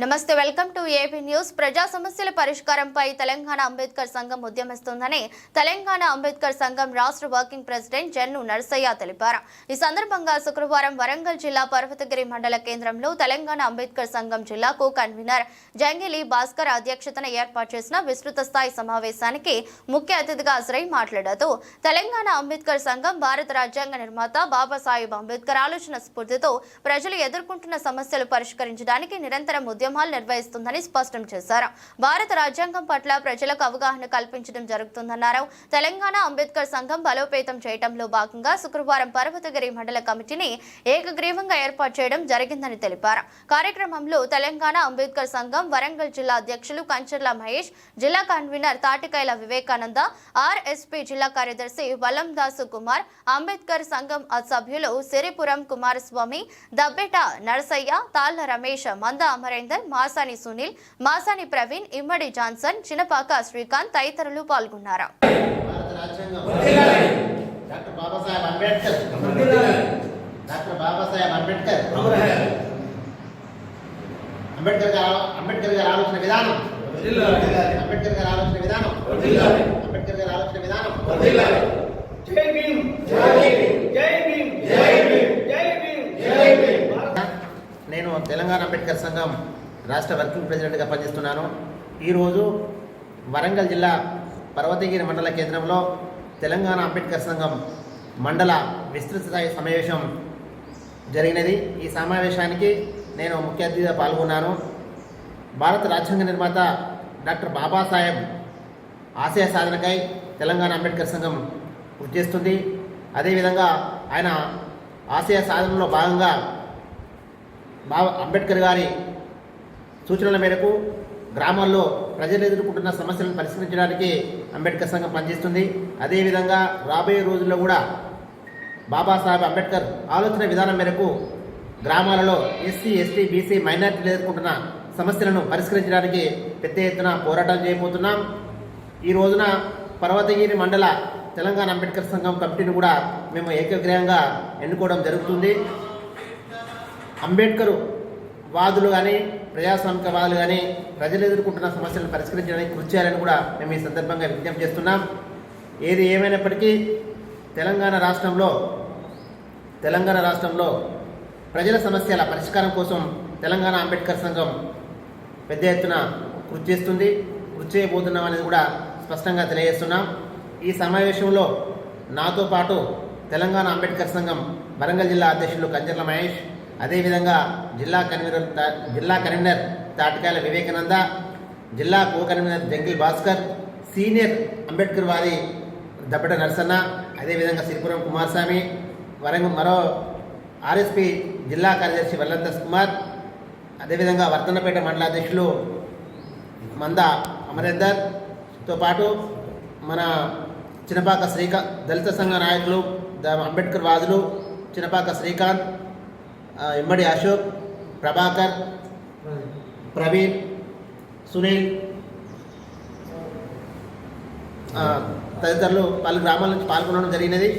నమస్తే welcome to AP news. ప్రజా సమస్యల పరిష్కారంపై తెలంగాణ అంబేద్కర్ సంఘం ఉద్యమిస్తుందని తెలంగాణ అంబేద్కర్ సంఘం రాష్ట్ర వర్కింగ్ ప్రెసిడెంట్ జన్ను నరసయ్య తెలిపారు. ఈ సందర్భంగా శుక్రవారం వరంగల్ జిల్లా పర్వతగిరి మండల కేంద్రంలో తెలంగాణ అంబేద్కర్ సంఘం జిల్లా కో కన్వీనర్ జంగిలి భాస్కర్ అధ్యక్షతన ఏర్పాటు చేసిన విస్తృత స్థాయి సమావేశానికి ముఖ్య అతిథిగా హాజరై మాట్లాడుతూ తెలంగాణ అంబేద్కర్ సంఘం భారత రాజ్యాంగ నిర్మాత బాబాసాహెబ్ అంబేద్కర్ ఆలోచన స్ఫూర్తితో ప్రజలు ఎదుర్కొంటున్న సమస్యలు పరిష్కరించడానికి నిరంతరం ఉద్యమాలు నిర్వహిస్తుందని స్పష్టం చేశారు. భారత రాజ్యాంగం పట్ల ప్రజలకు అవగాహన కల్పించడం జరుగుతుందన్నారు. తెలంగాణ అంబేద్కర్ సంఘం బలోపేతం చేయడంలో భాగంగా శుక్రవారం పర్వతగిరి మండల కమిటీని ఏకగ్రీవంగా ఏర్పాటు చేయడం జరిగిందని తెలిపారు. కార్యక్రమంలో తెలంగాణ అంబేద్కర్ సంఘం వరంగల్ జిల్లా అధ్యక్షులు కంచర్ల మహేష్, జిల్లా కన్వీనర్ తాటికైల వివేకానంద, ఆర్ఎస్పీ జిల్లా కార్యదర్శి వలందాసు కుమార్, అంబేద్కర్ సంఘం సభ్యులు సిరిపురం కుమారస్వామి, దబ్బెట నరసయ్య, తాళ్ల రమేష్, మంద అమరేందర్, మాసాని సునీల్, మాసాని ప్రవీణ్, ఇమ్మడి జాన్సన్, చినపాక శ్రీకాంత్ తదితరులు పాల్గొన్నారు. అంబేద్కర్ గారి ఆలోచన విధానం, అంబేద్కర్ గారి ఆలోచన విధానం, అంబేద్కర్ గారి ఆలోచన విధానం. జై భీమ్, జై భీమ్, జై భీమ్, జై భీమ్, జై భీమ్. నేను తెలంగాణ అంబేద్కర్ సంఘం రాష్ట్ర వర్కింగ్ ప్రెసిడెంట్గా పనిచేస్తున్నాను. ఈరోజు వరంగల్ జిల్లా పర్వతగిరి మండల కేంద్రంలో తెలంగాణ అంబేద్కర్ సంఘం మండల విస్తృత స్థాయి సమావేశం జరిగినది. ఈ సమావేశానికి నేను ముఖ్య అతిథిగా పాల్గొన్నాను. భారత రాజ్యాంగ నిర్మాత డాక్టర్ బాబాసాహెబ్ ఆశయ సాధనకై తెలంగాణ అంబేద్కర్ సంఘం కృషి చేస్తుంది. అదేవిధంగా ఆయన ఆశయ సాధనలో భాగంగా అంబేద్కర్ గారి సూచనల మేరకు గ్రామాల్లో ప్రజలు ఎదుర్కొంటున్న సమస్యలను పరిష్కరించడానికి అంబేద్కర్ సంఘం పనిచేస్తుంది. అదేవిధంగా రాబోయే రోజుల్లో కూడా బాబాసాహెబ్ అంబేద్కర్ ఆలోచన విధానం మేరకు గ్రామాలలో ఎస్సీ, ఎస్టీ, బీసీ, మైనారిటీలు ఎదుర్కొంటున్న సమస్యలను పరిష్కరించడానికి పెద్ద ఎత్తున పోరాటం చేయబోతున్నాం. ఈ రోజున పర్వతగిరి మండల తెలంగాణ అంబేద్కర్ సంఘం కమిటీని కూడా మేము ఏకగ్రీవంగా ఎన్నుకోవడం జరుగుతుంది. అంబేద్కర్ వాదులు కానీ ప్రజాస్వామిక వాదులు కానీ ప్రజలు ఎదుర్కొంటున్న సమస్యలను పరిష్కరించడానికి కృషి చేయాలని కూడా మేము ఈ సందర్భంగా విజ్ఞప్తి చేస్తున్నాం. ఏది ఏమైనప్పటికీ తెలంగాణ రాష్ట్రంలో ప్రజల సమస్యల పరిష్కారం కోసం తెలంగాణ అంబేద్కర్ సంఘం పెద్ద ఎత్తున కృషి చేస్తుంది, కృషి చేయబోతున్నాం అనేది కూడా స్పష్టంగా తెలియజేస్తున్నాం. ఈ సమావేశంలో నాతో పాటు తెలంగాణ అంబేద్కర్ సంఘం వరంగల్ జిల్లా అధ్యక్షులు కంచర్ల మహేష్, అదేవిధంగా జిల్లా కన్వీనర్ తాటికాయల వివేకానంద, జిల్లా co convener Jangil Bhaskar, senior Ambedkar వాది దబ్బెట నరసన్న, అదేవిధంగా సిరిపురం కుమారస్వామి, మరో ఆర్ఎస్పీ జిల్లా కార్యదర్శి వల్లందాస్ కుమార్, అదేవిధంగా వర్ధన్నపేట మండల అధ్యక్షులు మంద అమరేందర్తో పాటు మన చినపాక శ్రీకాంత్, దళిత సంఘ నాయకులు, అంబేద్కర్ వాదులు చినపాక శ్రీకాంత్, ఇమ్మడి అశోక్, ప్రభాకర్, ప్రవీణ్, సునీల్ తదితరులు పలు గ్రామాల నుంచి పాల్గొనడం జరిగినది.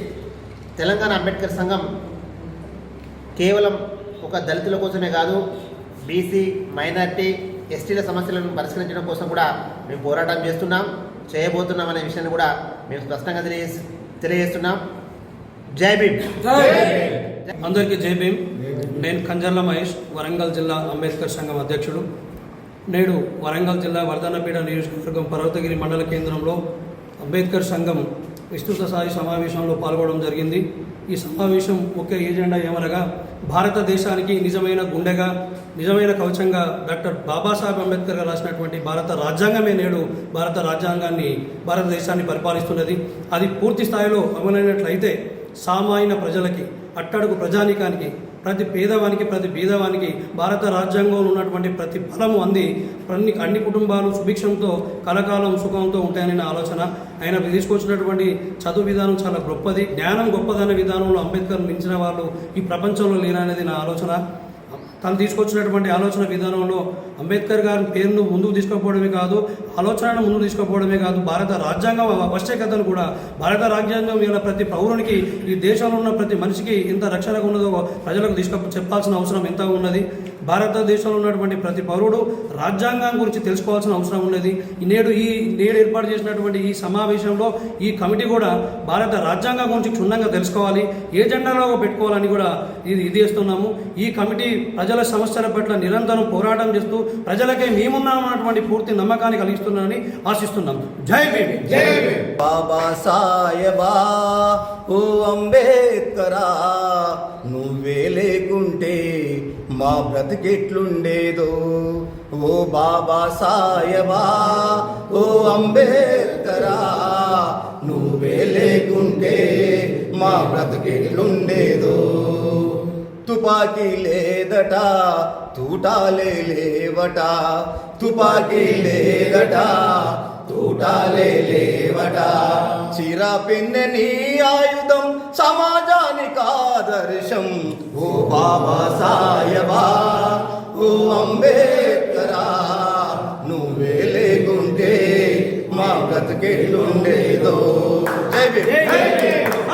తెలంగాణ అంబేద్కర్ సంఘం కేవలం ఒక దళితుల కోసమే కాదు, బీసీ, మైనారిటీ, ఎస్టీల సమస్యలను పరిష్కరించడం కోసం కూడా మేము పోరాటం చేయబోతున్నాం అనే విషయాన్ని కూడా మేము స్పష్టంగా తెలియజేస్తున్నాం. జై భీమ్. అందరికీ జై భీమ్. నేను కంజర్ల మహేష్, వరంగల్ జిల్లా అంబేద్కర్ సంఘం అధ్యక్షుడు. నేడు వరంగల్ జిల్లా వర్ధన్నపేట నియోజకవర్గం పర్వతగిరి మండల కేంద్రంలో అంబేద్కర్ సంఘం విస్తృత స్థాయి సమావేశంలో పాల్గొనడం జరిగింది. ఈ సమావేశం ముఖ్య ఏజెండా ఏమనగా భారతదేశానికి నిజమైన గుండెగా, నిజమైన కవచంగా డాక్టర్ బాబాసాహెబ్ అంబేద్కర్ గారు రాసినటువంటి భారత రాజ్యాంగమే నేడు భారతదేశాన్ని పరిపాలిస్తున్నది. అది పూర్తి స్థాయిలో అమలైనట్లయితే సామాన్య ప్రజలకి, అట్టడుగు ప్రజానీకానికి, ప్రతి పేదవానికి, ప్రతి బీదవానికి భారత రాజ్యాంగంలో ఉన్నటువంటి ప్రతి బలము అంది అన్ని కుటుంబాలు సుభిక్షంతో కలకాలం సుఖంతో ఉంటాయని నా ఆలోచన. ఆయన తీసుకొచ్చినటువంటి చదువు విధానం చాలా గొప్పది, జ్ఞానం గొప్పదనే విధానంలో అంబేద్కర్ మించిన వాళ్ళు ఈ ప్రపంచంలో లేరనేది నా ఆలోచన. తను తీసుకొచ్చినటువంటి ఆలోచన విధానంలో అంబేద్కర్ గారి పేరును ముందుకు తీసుకుపోవడమే కాదు, ఆలోచనను ముందుకు తీసుకుపోవడమే కాదు, భారత రాజ్యాంగం ఆవశ్యకతను కూడా, భారత రాజ్యాంగం ఇలా ప్రతి పౌరునికి, ఈ దేశంలో ఉన్న ప్రతి మనిషికి ఎంత రక్షణగా ఉన్నదో ప్రజలకు చెప్పాల్సిన అవసరం ఎంత ఉన్నది. భారతదేశంలో ఉన్నటువంటి ప్రతి పౌరుడు రాజ్యాంగం గురించి తెలుసుకోవాల్సిన అవసరం ఉన్నది. నేడు ఏర్పాటు చేసినటువంటి ఈ సమావేశంలో ఈ కమిటీ కూడా భారత రాజ్యాంగం గురించి క్షుణ్ణంగా తెలుసుకోవాలి, ఏ జెండాలో పెట్టుకోవాలని కూడా ఇది చేస్తున్నాము. ఈ కమిటీ ప్రజల సమస్యల పట్ల నిరంతరం పోరాటం చేస్తూ ప్రజలకే మేమున్నామన్నటువంటి పూర్తి నమ్మకాన్ని కలిగిస్తున్నానని ఆశిస్తున్నాం. జై భీమ్. జై భీమ్. బాబా సాయబా ఓ అంబేద్కరా, నువ్వే లేకుంటే మా బ్రతికెట్లుండేదో. ఓ బాబా సాయబా ఓ అంబేద్కరా, నువ్వే లేకుంటే మా బ్రతికెట్లుండేదో. తుపాకీ లేదట తూటాలే లేవట, తుపాకీ లేదట తూటాలే లేవట. చిరా పెన్నెని ఆయుధం సమాజానికి ఆదర్శం. ఓ బాబా సాయబా ఓ అంబేద్కరా, నువ్వే లేకుంటే మా బ్రతికెట్లుండేదో. జై భీమ్.